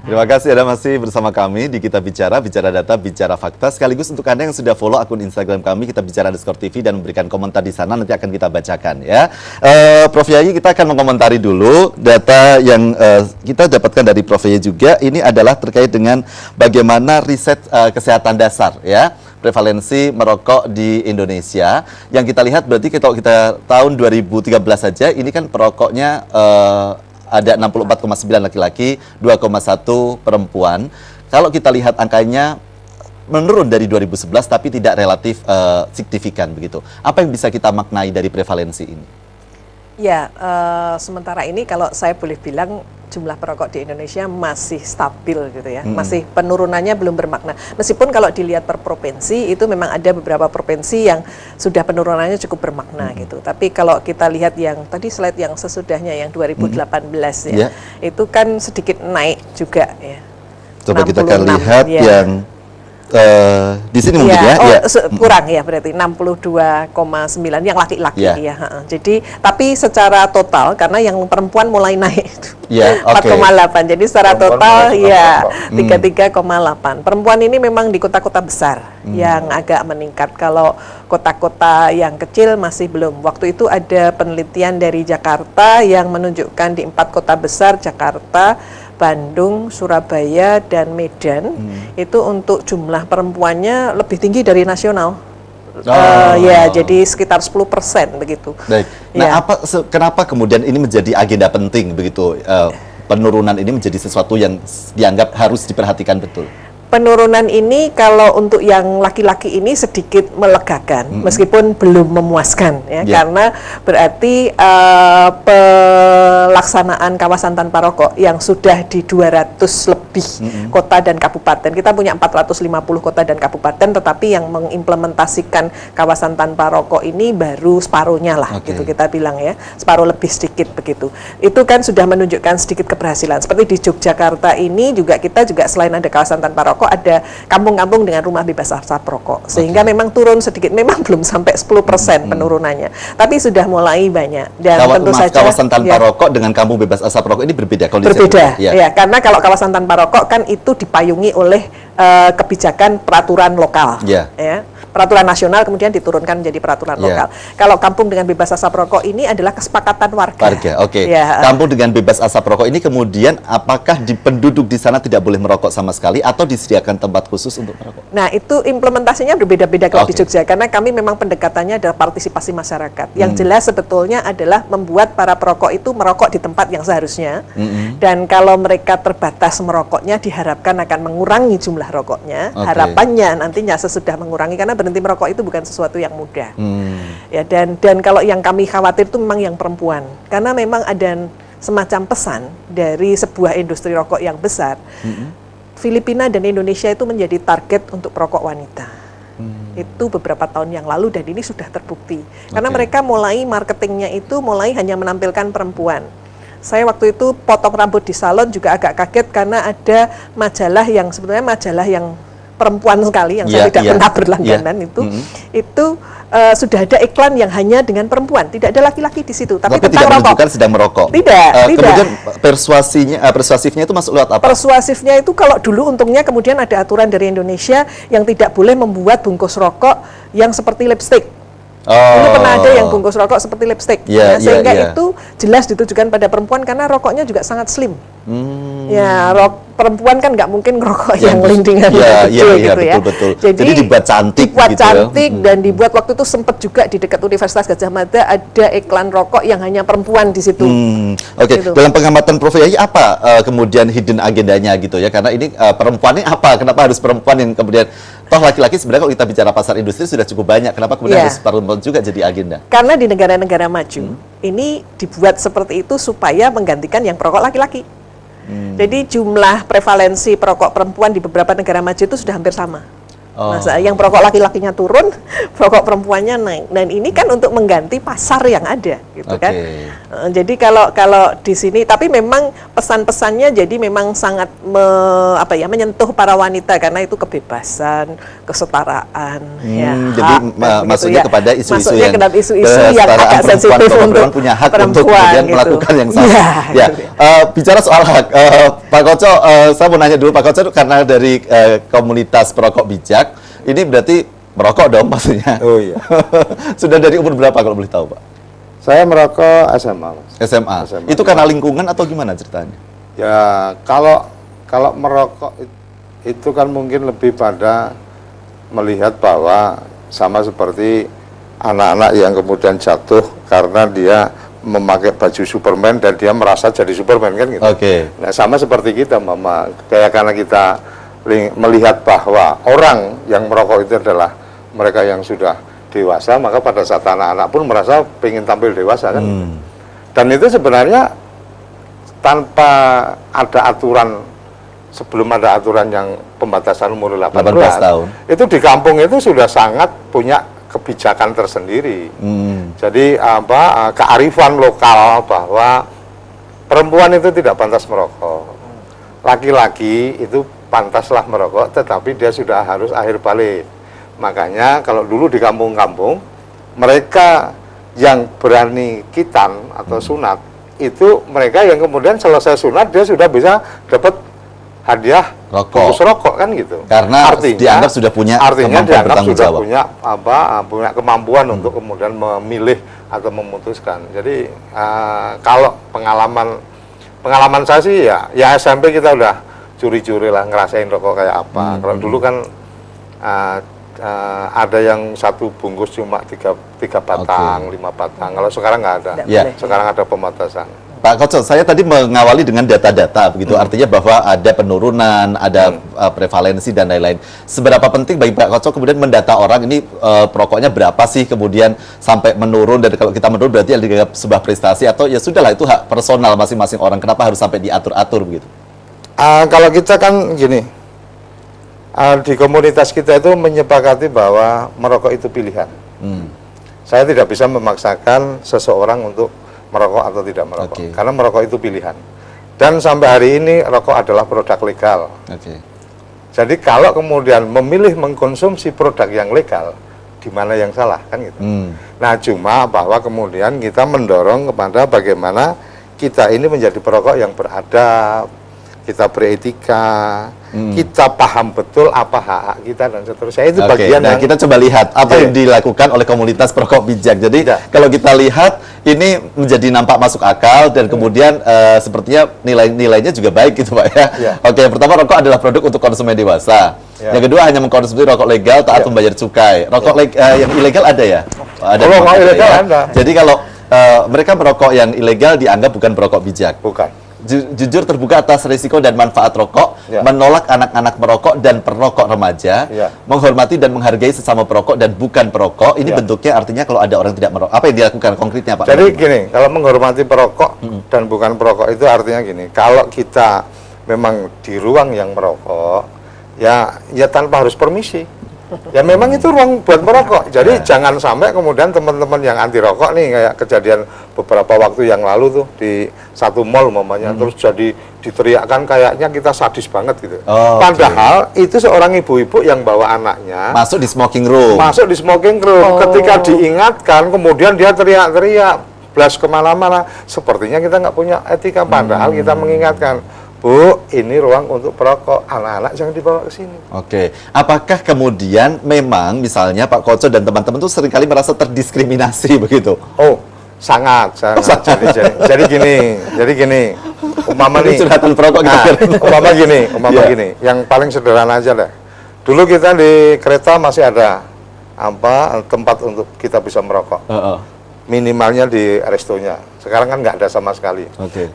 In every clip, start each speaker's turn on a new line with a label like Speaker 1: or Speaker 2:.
Speaker 1: Terima kasih Anda masih bersama kami di Kita Bicara, Bicara Data, Bicara Fakta. Sekaligus untuk Anda yang sudah follow akun Instagram kami, Kita Bicara _TV, dan memberikan komentar di sana, nanti akan kita bacakan ya. Prof Yayi, kita akan mengomentari dulu data yang kita dapatkan dari Prof Yayi juga. Ini adalah terkait dengan bagaimana riset kesehatan dasar ya, prevalensi merokok di Indonesia. Yang kita lihat berarti kalau kita tahun 2013 saja, ini kan perokoknya ada 64,9 laki-laki, 2,1 perempuan. Kalau kita lihat angkanya menurun dari 2011 tapi tidak relatif signifikan begitu. Apa yang bisa kita maknai dari prevalensi ini?
Speaker 2: Ya, sementara ini kalau saya boleh bilang jumlah perokok di Indonesia masih stabil gitu ya, masih penurunannya belum bermakna. Meskipun kalau dilihat per provinsi itu memang ada beberapa provinsi yang sudah penurunannya cukup bermakna gitu. Tapi kalau kita lihat yang tadi slide yang sesudahnya yang 2018 ya, itu kan sedikit naik juga ya.
Speaker 1: Coba kita akan lihat
Speaker 2: ya.
Speaker 1: yang di sini mungkin
Speaker 2: kurang ya, berarti 62,9 yang laki-laki ya. Jadi tapi secara total karena yang perempuan mulai naik 4,8. Jadi secara total ya 33,8. Perempuan ini memang di kota-kota besar yang agak meningkat. Kalau kota-kota yang kecil masih belum. Waktu itu ada penelitian dari Jakarta yang menunjukkan di 4 kota besar, Jakarta, Bandung, Surabaya, dan Medan, itu untuk jumlah perempuannya lebih tinggi dari nasional. Ya, jadi sekitar 10% begitu.
Speaker 1: Baik. Nah, kenapa kemudian ini menjadi agenda penting begitu? Penurunan ini menjadi sesuatu yang dianggap harus diperhatikan betul.
Speaker 2: Penurunan ini kalau untuk yang laki-laki ini sedikit melegakan, meskipun belum memuaskan ya, karena berarti pelaksanaan kawasan tanpa rokok yang sudah di 200 lebih kota dan kabupaten. Kita punya 450 kota dan kabupaten, tetapi yang mengimplementasikan kawasan tanpa rokok ini baru separuhnya lah, gitu kita bilang ya, separuh lebih sedikit begitu. Itu kan sudah menunjukkan sedikit keberhasilan. Seperti di Yogyakarta ini juga kita juga selain ada kawasan tanpa rokok, ada kampung-kampung dengan rumah bebas asap rokok, sehingga memang turun sedikit, memang belum sampai 10% penurunannya, tapi sudah mulai banyak. Dan tentu saja
Speaker 1: kawasan tanpa rokok dengan kampung bebas asap rokok ini berbeda kondisinya.
Speaker 2: Berbeda, ya, karena kalau kawasan tanpa rokok kan itu dipayungi oleh kebijakan peraturan lokal, ya. Peraturan nasional kemudian diturunkan menjadi peraturan lokal. Kalau kampung dengan bebas asap rokok ini adalah kesepakatan warga.
Speaker 1: Kampung dengan bebas asap rokok ini kemudian apakah penduduk di sana tidak boleh merokok sama sekali atau disediakan tempat khusus untuk merokok?
Speaker 2: Nah, itu implementasinya berbeda-beda kalau di Jogja, karena kami memang pendekatannya adalah partisipasi masyarakat. Yang jelas sebetulnya adalah membuat para perokok itu merokok di tempat yang seharusnya. Dan kalau mereka terbatas merokoknya, diharapkan akan mengurangi jumlah rokoknya. Harapannya nantinya sesudah mengurangi, karena berhenti merokok itu bukan sesuatu yang mudah. Ya, dan kalau yang kami khawatir itu memang yang perempuan, karena memang ada semacam pesan dari sebuah industri rokok yang besar. Filipina dan Indonesia itu menjadi target untuk perokok wanita. Itu beberapa tahun yang lalu dan ini sudah terbukti. Karena mereka mulai marketingnya itu mulai hanya menampilkan perempuan. Saya waktu itu potong rambut di salon juga agak kaget karena ada majalah yang sebetulnya majalah yang perempuan sekali yang saya tidak pernah berlangganan itu sudah ada iklan yang hanya dengan perempuan, tidak ada laki-laki di situ, tapi tentang
Speaker 1: tidak
Speaker 2: rokok.
Speaker 1: menunjukkan sedang merokok.
Speaker 2: Tidak.
Speaker 1: Kemudian persuasifnya itu masuk lewat apa?
Speaker 2: Persuasifnya itu kalau dulu untungnya kemudian ada aturan dari Indonesia yang tidak boleh membuat bungkus rokok yang seperti lipstick. Dulu pernah ada yang bungkus rokok seperti lipstick, sehingga itu jelas ditujukan pada perempuan karena rokoknya juga sangat slim. Ya, perempuan kan nggak mungkin ngerokok yang lindingan kecil gitu ya.
Speaker 1: Betul. Jadi dibuat cantik.
Speaker 2: Dan dibuat waktu itu sempat juga di dekat Universitas Gadjah Mada ada iklan rokok yang hanya perempuan di situ.
Speaker 1: Gitu. Dalam pengamatan Prof Yayi apa kemudian hidden agendanya gitu ya? Karena ini perempuan ini apa? Kenapa harus perempuan yang kemudian toh laki-laki sebenarnya kalau kita bicara pasar industri sudah cukup banyak. Kenapa kemudian harus perempuan juga jadi agenda?
Speaker 2: Karena di negara-negara maju ini dibuat seperti itu supaya menggantikan yang perokok laki-laki. Jadi jumlah prevalensi perokok perempuan di beberapa negara maju itu sudah hampir sama. Nah, yang perokok laki-lakinya turun, perokok perempuannya naik. Dan ini kan untuk mengganti pasar yang ada, gitu kan. Jadi kalau di sini, tapi memang pesan-pesannya jadi memang sangat menyentuh para wanita karena itu kebebasan, kesetaraan,
Speaker 1: jadi maksudnya kepada isu-isu yang
Speaker 2: agak sensitif untuk
Speaker 1: punya hak untuk kemudian
Speaker 2: gitu.
Speaker 1: melakukan yang sama. Bicara soal hak, Pak Koco, saya mau nanya dulu Pak Koco, karena dari komunitas perokok bijak, ini berarti merokok dong maksudnya.
Speaker 3: Oh iya.
Speaker 1: Sudah dari umur berapa kalau boleh tahu Pak?
Speaker 3: Saya merokok SMA, Mas.
Speaker 1: SMA. Itu karena lingkungan atau gimana ceritanya?
Speaker 3: Ya, kalau merokok itu kan mungkin lebih pada melihat bahwa sama seperti anak-anak yang kemudian jatuh karena dia memakai baju Superman dan dia merasa jadi Superman kan gitu. Nah, sama seperti kita, Mama. Kayak karena kita melihat bahwa orang yang merokok itu adalah mereka yang sudah dewasa, maka pada saat anak-anak pun merasa pengen tampil dewasa kan. Dan itu sebenarnya tanpa ada aturan, sebelum ada aturan yang pembatasan umur 18
Speaker 1: tahun,
Speaker 3: itu di kampung itu sudah sangat punya kebijakan tersendiri. Jadi kearifan lokal bahwa perempuan itu tidak pantas merokok, laki-laki itu pantaslah merokok, tetapi dia sudah harus akhir balik. Makanya kalau dulu di kampung-kampung, mereka yang berani khitan atau sunat, itu mereka yang kemudian selesai sunat, dia sudah bisa dapat hadiah bungkus rokok kan gitu.
Speaker 1: Karena artinya dianggap sudah punya
Speaker 3: punya kemampuan untuk kemudian memilih atau memutuskan. Jadi kalau pengalaman saya sih ya SMP kita udah curi-curi lah ngerasain rokok kayak apa. Kalau dulu kan ada yang satu bungkus cuma tiga batang, 5 batang. Kalau sekarang nggak ada. Sekarang ada pembatasan.
Speaker 1: Pak Koco, saya tadi mengawali dengan data-data begitu, artinya bahwa ada penurunan, ada prevalensi dan lain-lain. Seberapa penting bagi Pak Koco kemudian mendata orang ini perokoknya berapa sih kemudian sampai menurun, dan kalau kita menurun berarti ada sebuah prestasi atau ya sudahlah itu hak personal masing-masing orang, kenapa harus sampai diatur-atur begitu?
Speaker 3: Kalau kita kan gini, di komunitas kita itu menyepakati bahwa merokok itu pilihan. Saya tidak bisa memaksakan seseorang untuk merokok atau tidak merokok, karena merokok itu pilihan. Dan sampai hari ini rokok adalah produk legal. Jadi kalau kemudian memilih mengkonsumsi produk yang legal, di mana yang salah kan gitu. Nah, cuma bahwa kemudian kita mendorong kepada bagaimana kita ini menjadi perokok yang beradab, kita beretika, kita paham betul apa hak kita dan seterusnya. Itu bagian
Speaker 1: yang kita coba lihat apa yang dilakukan oleh komunitas perokok bijak. Jadi kalau kita lihat ini menjadi nampak masuk akal dan kemudian sepertinya nilainya juga baik gitu Pak ya. Yang pertama, rokok adalah produk untuk konsumen dewasa. Yang kedua, hanya mengkonsumsi rokok legal taat membayar cukai. Rokok yang ilegal ada ya? Ada.
Speaker 3: Rokok ilegal ada.
Speaker 1: Jadi kalau mereka merokok yang ilegal dianggap bukan perokok bijak.
Speaker 3: Bukan.
Speaker 1: Jujur terbuka atas risiko dan manfaat rokok, menolak anak-anak merokok dan perokok remaja, menghormati dan menghargai sesama perokok dan bukan perokok. Ini bentuknya artinya kalau ada orang tidak merokok, apa yang dilakukan konkretnya Pak?
Speaker 3: Jadi gini, kalau menghormati perokok dan bukan perokok itu artinya gini, kalau kita memang di ruang yang merokok, ya tanpa harus permisi. Ya memang itu ruang buat merokok. Jadi jangan sampai kemudian teman-teman yang anti rokok nih, kayak kejadian beberapa waktu yang lalu tuh di satu mall umpamanya, terus jadi diteriakkan kayaknya kita sadis banget gitu. Padahal itu seorang ibu-ibu yang bawa anaknya
Speaker 1: masuk di smoking room.
Speaker 3: Ketika diingatkan kemudian dia teriak-teriak blas kemana-mana. Sepertinya kita nggak punya etika, padahal kita mengingatkan, Bu, ini ruang untuk perokok, anak-anak jangan dibawa ke sini.
Speaker 1: Apakah kemudian memang misalnya Pak Koco dan teman-teman tuh seringkali merasa terdiskriminasi begitu?
Speaker 3: Sangat. Jadi gini. Umpama nih.
Speaker 1: Curhatan perokok
Speaker 3: umpama gini. Yang paling sederhana aja deh. Dulu kita di kereta masih ada tempat untuk kita bisa merokok. Minimalnya di restonya. Sekarang kan nggak ada sama sekali.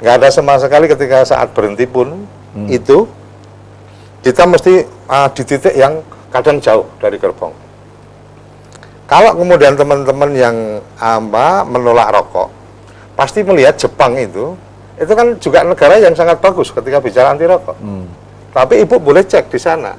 Speaker 3: Nggak ada sama sekali. Ketika saat berhenti pun itu kita mesti di titik yang kadang jauh dari gerbong. Kalau kemudian teman-teman yang menolak rokok, pasti melihat Jepang itu kan juga negara yang sangat bagus ketika bicara anti rokok. Tapi ibu boleh cek di sana,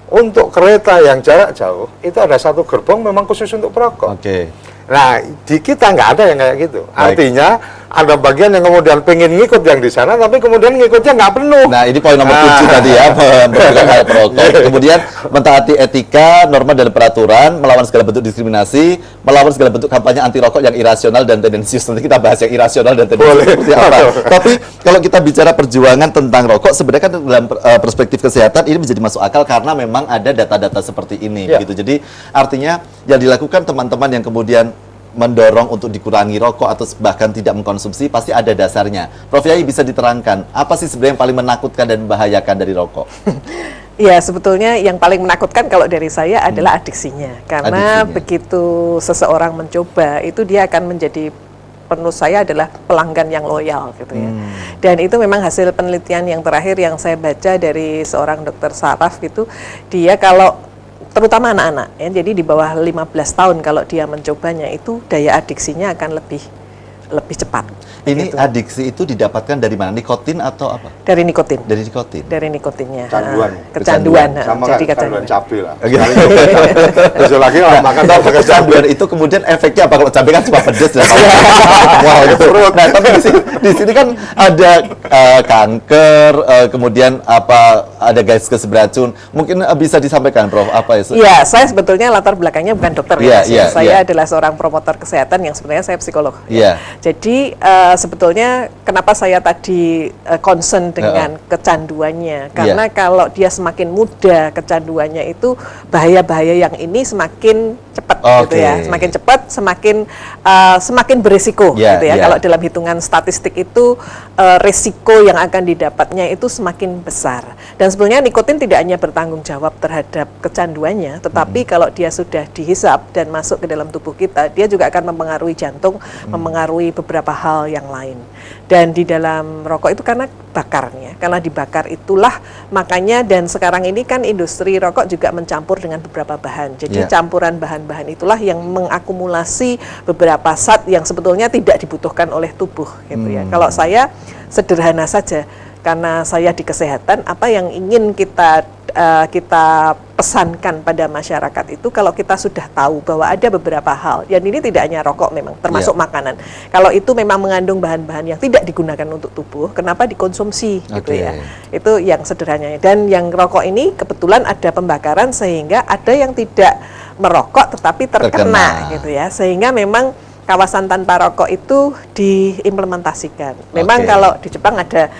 Speaker 3: Untuk kereta yang jarak jauh itu ada satu gerbong memang khusus untuk perokok.
Speaker 1: Oke.
Speaker 3: Nah, di kita nggak ada yang kayak gitu.
Speaker 1: Baik.
Speaker 3: Artinya ada bagian yang kemudian pengen ngikut yang di sana, tapi kemudian ngikutnya nggak penuh.
Speaker 1: Nah, ini poin nomor 7 tadi ya, memperbudak hak perokok. Kemudian mentaati etika, norma dan peraturan, melawan segala bentuk diskriminasi, melawan segala bentuk kampanye anti rokok yang irasional dan tendensius. Nanti kita bahas yang irasional dan tendensius seperti apa. Tapi kalau kita bicara perjuangan tentang rokok, sebenarnya kan dalam perspektif kesehatan ini menjadi masuk akal karena memang ada data-data seperti ini.
Speaker 3: Ya.
Speaker 1: Gitu. Jadi artinya yang dilakukan teman-teman yang kemudian mendorong untuk dikurangi rokok atau bahkan tidak mengkonsumsi pasti ada dasarnya. Prof Yai bisa diterangkan apa sih sebenarnya yang paling menakutkan dan membahayakan dari rokok?
Speaker 2: Ya, sebetulnya yang paling menakutkan kalau dari saya adalah adiksinya. Karena
Speaker 1: Adiksinya.
Speaker 2: begitu seseorang mencoba, itu dia akan menjadi, menurut saya adalah pelanggan yang loyal gitu ya. Dan itu memang hasil penelitian yang terakhir yang saya baca dari seorang dokter saraf gitu. Dia kalau terutama anak-anak ya, jadi di bawah 15 tahun kalau dia mencobanya itu daya adiksinya akan lebih cepat.
Speaker 1: Ini
Speaker 2: gitu.
Speaker 1: adiksi itu didapatkan dari mana? Nikotin atau apa?
Speaker 2: Dari nikotin.
Speaker 1: Dari nikotin.
Speaker 2: Dari nikotinnya.
Speaker 3: Kecanduan.
Speaker 2: Kecanduan.
Speaker 3: Sama
Speaker 2: Jadi
Speaker 3: kayak kecanduan
Speaker 2: kecanduan.
Speaker 3: cabai lah.
Speaker 1: Oke.
Speaker 3: Besok lagi orang makan tahu pakai cabai.
Speaker 1: Kecanduan itu kemudian efeknya apa? Kalau cabai kan cuma pedes dan wow gitu. Nah, tapi di sini kan ada kanker, kemudian apa ada gases beracun. Mungkin bisa disampaikan, Prof, apa itu?
Speaker 2: Iya, saya sebetulnya latar belakangnya bukan dokter
Speaker 1: Iya,
Speaker 2: ya. Mas,
Speaker 1: iya,
Speaker 2: saya
Speaker 1: iya.
Speaker 2: adalah seorang promotor kesehatan yang sebenarnya saya psikolog.
Speaker 1: Iya.
Speaker 2: Jadi sebetulnya kenapa saya tadi concern dengan kecanduannya? Karena kalau dia semakin muda kecanduannya itu bahaya-bahaya yang ini semakin cepat gitu
Speaker 1: Oke.
Speaker 2: ya. Semakin cepat semakin berisiko
Speaker 1: Iya,
Speaker 2: gitu ya.
Speaker 1: iya.
Speaker 2: Kalau dalam hitungan statistik itu risiko yang akan didapatnya itu semakin besar. Dan sebenarnya nikotin tidak hanya bertanggung jawab terhadap kecanduannya, tetapi kalau dia sudah dihisap dan masuk ke dalam tubuh kita, dia juga akan mempengaruhi jantung, mempengaruhi beberapa hal yang lain. Dan di dalam rokok itu karena bakarnya, karena dibakar itulah makanya, dan sekarang ini kan industri rokok juga mencampur dengan beberapa bahan. Jadi
Speaker 1: Yeah.
Speaker 2: campuran bahan-bahan itulah yang mengakumulasi beberapa zat yang sebetulnya tidak dibutuhkan oleh tubuh gitu ya. Kalau saya sederhana saja, karena saya di kesehatan, apa yang ingin kita pesankan pada masyarakat itu, kalau kita sudah tahu bahwa ada beberapa hal, dan ini tidak hanya rokok memang, termasuk makanan. Kalau itu memang mengandung bahan-bahan yang tidak digunakan untuk tubuh, kenapa dikonsumsi gitu
Speaker 1: Oke.
Speaker 2: ya. Itu yang sederhananya. Dan yang rokok ini kebetulan ada pembakaran sehingga ada yang tidak merokok tetapi terkena gitu ya. Sehingga memang kawasan tanpa rokok itu diimplementasikan. Memang
Speaker 1: Oke.
Speaker 2: kalau di Jepang ada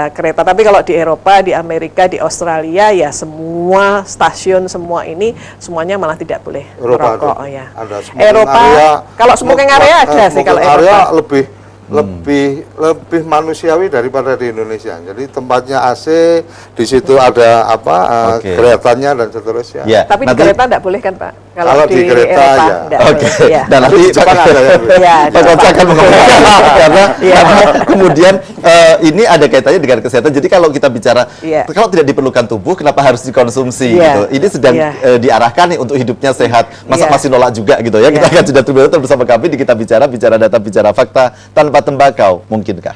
Speaker 2: kereta, tapi kalau di Eropa, di Amerika, di Australia ya semua stasiun semua ini semuanya malah tidak boleh
Speaker 3: Eropa
Speaker 2: merokok
Speaker 3: ada.
Speaker 2: ya.
Speaker 3: Ada smoking
Speaker 2: Eropa
Speaker 3: area,
Speaker 2: kalau smoking area ada sih kalau
Speaker 3: smoking area
Speaker 2: Eropa.
Speaker 3: lebih manusiawi daripada di Indonesia. Jadi tempatnya AC, di situ ada
Speaker 1: Oke.
Speaker 3: keretanya dan seterusnya.
Speaker 1: Ya,
Speaker 2: Tapi di
Speaker 1: nanti-
Speaker 2: kereta tidak boleh kan Pak?
Speaker 3: Kalau di kereta,
Speaker 2: Eropa
Speaker 3: ya.
Speaker 2: nggak
Speaker 1: Oke,
Speaker 2: boleh, ya.
Speaker 1: dan nanti
Speaker 3: Di Jepang ada ya, Bu?
Speaker 2: Iya,
Speaker 1: Pak Koca akan mengomongkan karena kemudian ini ada kaitannya dengan kesehatan. Jadi kalau kita bicara
Speaker 2: Iya.
Speaker 1: kalau tidak diperlukan tubuh, kenapa harus dikonsumsi
Speaker 2: Iya.
Speaker 1: gitu? Ini sedang
Speaker 2: Iya.
Speaker 1: diarahkan nih untuk hidupnya sehat. Masa
Speaker 2: Iya.
Speaker 1: masih nolak juga gitu ya? Kita
Speaker 2: Iya.
Speaker 1: akan sudah terus bersama kami di Kita bicara data, bicara fakta tanpa tembakau. Mungkinkah?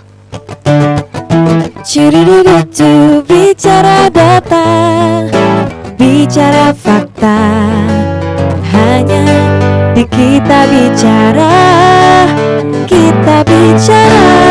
Speaker 4: Ciridududu, bicara data, bicara fakta, hanya di Kita Bicara, Kita Bicara.